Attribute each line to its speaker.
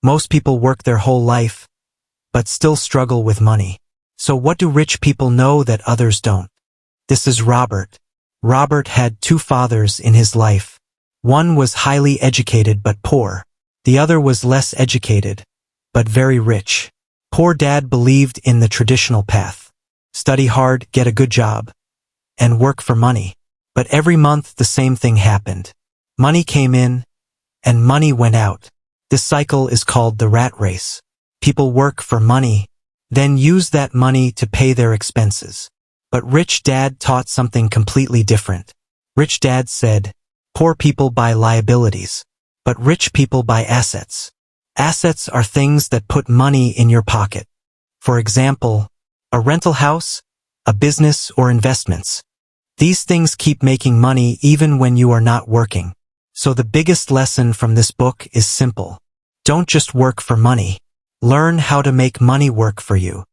Speaker 1: Most people work their whole life, but still struggle with money. So what do rich people know that others don't? This is Robert. Robert had two fathers in his life. One was highly educated but poor. The other was less educated, but very rich. Poor dad believed in the traditional path. Study hard, get a good job, and work for money. But every month the same thing happened. Money came in, and money went out. This cycle is called the rat race. People work for money, then use that money to pay their expenses. But Rich Dad taught something completely different. Rich Dad said, poor people buy liabilities, but rich people buy assets. Assets are things that put money in your pocket. For example, a rental house, a business, or investments. These things keep making money even when you are not working. So the biggest lesson from this book is simple. Don't just work for money. Learn how to make money work for you.